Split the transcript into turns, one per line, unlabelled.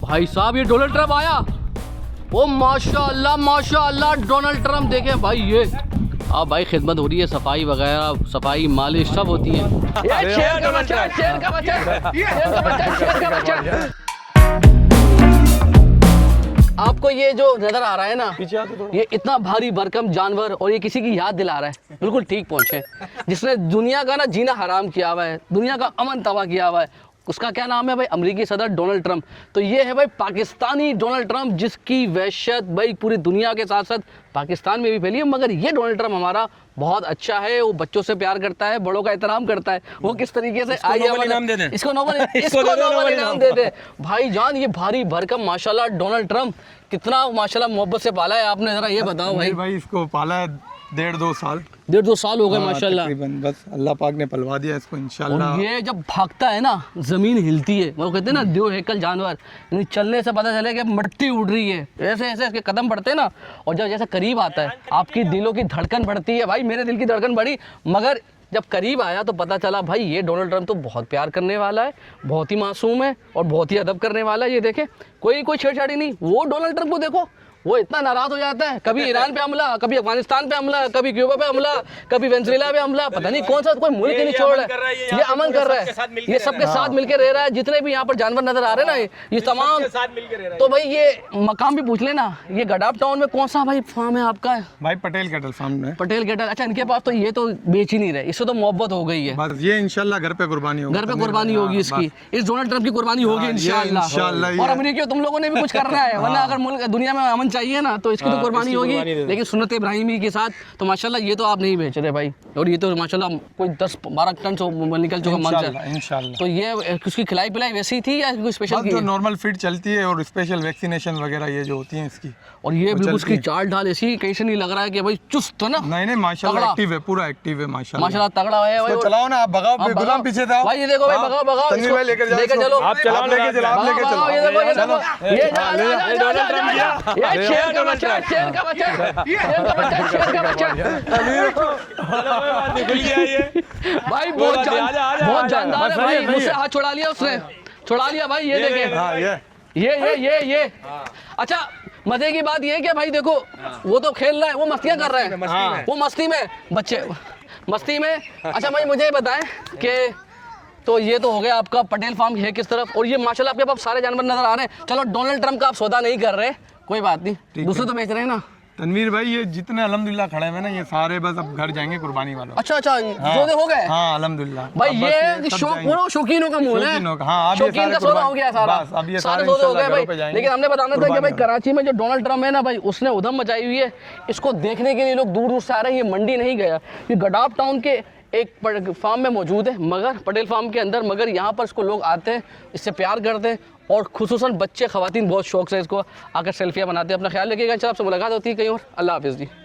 भाई साहब ये डोनाल्ड ट्रम्प आया। ओ माशाल्लाह डोनाल्ड ट्रम्प देखे भाई ये। अब भाई खिदमत हो रही है, सफाई वगैरह, सफाई मालिश सब होती है। ये शेर का बच्चा, शेर का बच्चा, शेर का बच्चा, शेर का बच्चा। आपको ये जो नजर आ रहा है ना, ये इतना भारी भरकम जानवर और ये किसी की याद दिला रहा है, बिल्कुल ठीक पहुंचे, जिसने दुनिया का ना जीना हराम किया हुआ है, दुनिया का अमन तबाह किया हुआ है। उसका क्या नाम है भाई? अमेरिकी सदर डोनाल्ड ट्रम्प। तो ये है भाई पाकिस्तानी डोनाल्ड ट्रम्प, जिसकी वहशत भाई पूरी दुनिया के साथ साथ पाकिस्तान में भी फैली है। मगर ये डोनाल्ड ट्रम्प हमारा बहुत अच्छा है, वो बच्चों से प्यार करता है, बड़ों का एहतराम करता है। वो किस तरीके से
इसको नोबेल इनाम दे दे,
इसको नोबेल इनाम दे दे भाई जान। ये भारी भरकम माशाल्लाह डोनाल्ड ट्रम्प कितना माशाल्लाह मोहब्बत से पाला है आपने, जरा ये बताओ भाई।
भाई इसको पाला है 1.5-2 साल,
1.5-2 साल हो गए माशाल्लाह।
बस अल्लाह पाक ने पलवा दिया इसको इंशाल्लाह।
और ये जब भागता है ना, जमीन हिलती है। वो कहते हैं ना देव हैकल जानवर, यानी चलने से पता चले कि मिट्टी उड़ रही है, ऐसे ऐसे इसके कदम बढ़ते हैं ना। और जब जैसे करीब आता है आपकी दिलों की धड़कन बढ़ती है। भाई मेरे दिल की धड़कन बढ़ी, मगर जब करीब आया तो पता चला भाई ये डोनाल्ड ट्रम्प तो बहुत प्यार करने वाला है, बहुत ही मासूम है और बहुत ही अदब करने वाला है। ये देखे कोई छेड़छाड़ी नहीं। वो डोनाल्ड ट्रम्प को देखो, वो इतना नाराज हो जाता है, कभी ईरान पे हमला, कभी अफगानिस्तान पे हमला, कभी क्यूबा पे हमला, कभी वेनेजुएला पे हमला, पता नहीं कौन सा कोई मुल्क ही नहीं छोड़ रहा है। ये अमन कर रहा है, ये सबके साथ मिलकर रह रहा है। जितने भी यहाँ पर जानवर नजर आ रहे हैं ना, ये तमाम। तो भाई ये मकाम भी पूछ लेना, ये गडाफ टाउन में कौन सा भाई फार्म है आपका?
भाई पटेल कैटल फार्म है।
पटेल कैटल, अच्छा इनके पास तो ये तो बेच ही नहीं रहे, इससे तो मोहब्बत हो गई है।
बस ये इंशाल्लाह घर पे कुर्बानी होगी,
घर पे कुर्बानी होगी इसकी, इस डोनाल्ड ट्रम्प की कुर्बानी होगी इंशाल्लाह। और अमेरिकी तुम लोगों ने भी कुछ करना है, वरना अगर मुल्क दुनिया में अमन चाहिए ना तो इसकी तो कुर्बानी होगी। लेकिन सुन्नत इब्राहिमी के साथ तो माशाल्लाह ये तो आप नहीं बेच रहे भाई। और ये तो माशाल्लाह कोई 10-12 टन से निकल चुका मन से
इंशाल्लाह।
तो ये उसकी खिलाई पिलाई वैसी थी या कोई स्पेशल की?
जो नॉर्मल फीड चलती है और स्पेशल वैक्सीनेशन वगैरह ये जो होती है इसकी।
और ये बिल्कुल उसकी चाल ढाल ऐसी कहीं से नहीं लग रहा है कि भाई चुस्त है ना।
नहीं माशाल्लाह एक्टिव है, पूरा एक्टिव है माशाल्लाह
तगड़ा है भाई।
चलाओ ना आप, भगाओ गुलाम पीछे था
भाई। ये देखो भाई, भगाओ
तन्वीर भाई लेकर चलो, आप चलाओ, लेके चलो, आप लेके चलो।
ये देखो ये डोनाल्ड ट्रम्प गया, ये शेर का बच्चा, शेर का बच्चा, शेर का बच्चा, शेर का बच्चा भाई। बहुत जानदार है भाई, मुझसे हाथ छुड़ा लिया उसने, छुड़ा लिया भाई। ये देखे ये अच्छा मजे की बात ये है कि भाई देखो वो तो खेल रहा है, वो मस्तियां कर रहा है, वो मस्ती में बच्चे मस्ती में। अच्छा भाई मुझे बताएं कि तो ये तो हो गया आपका पटेल फार्म है किस तरफ, और ये माशाल्लाह आपके पास सारे जानवर नजर आ रहे हैं। चलो डोनाल्ड ट्रम्प का आप सौदा नहीं कर रहे, कोई बात नहीं, दूसरे तो बेच रहे हैं ना।
तनवीर भाई ये जितने अल्हम्दुलिल्लाह खड़े हैं ना, ये सारे बस अब घर जाएंगे कुर्बानी वालों।
अच्छा सौदे हो गए?
हाँ अल्हम्दुलिल्लाह
भाई। ये शौकीनों का मूल है, शौकीन का सौदा हो गया सारा, सारे सौदे हो गए भाई। लेकिन हमने बताना था कि भाई कराची में जो डोनाल्ड ट्रम्प है ना भाई, उसने उधम मचाई हुई है। इसको देखने के लिए लोग दूर दूर से आ रहे हैं। ये मंडी नहीं गया, ये गडाफ टाउन के एक फार्म में मौजूद है, मगर पटेल फार्म के अंदर। मगर यहाँ पर इसको लोग आते हैं, इससे प्यार करते हैं, और खुसूसन बच्चे ख़वातीन बहुत शौक से इसको आकर सेल्फियाँ बनाते हैं। अपना ख्याल रखिएगा, चलो आपसे मुलाकात होती है कहीं और। अल्लाह हाफिज़ जी।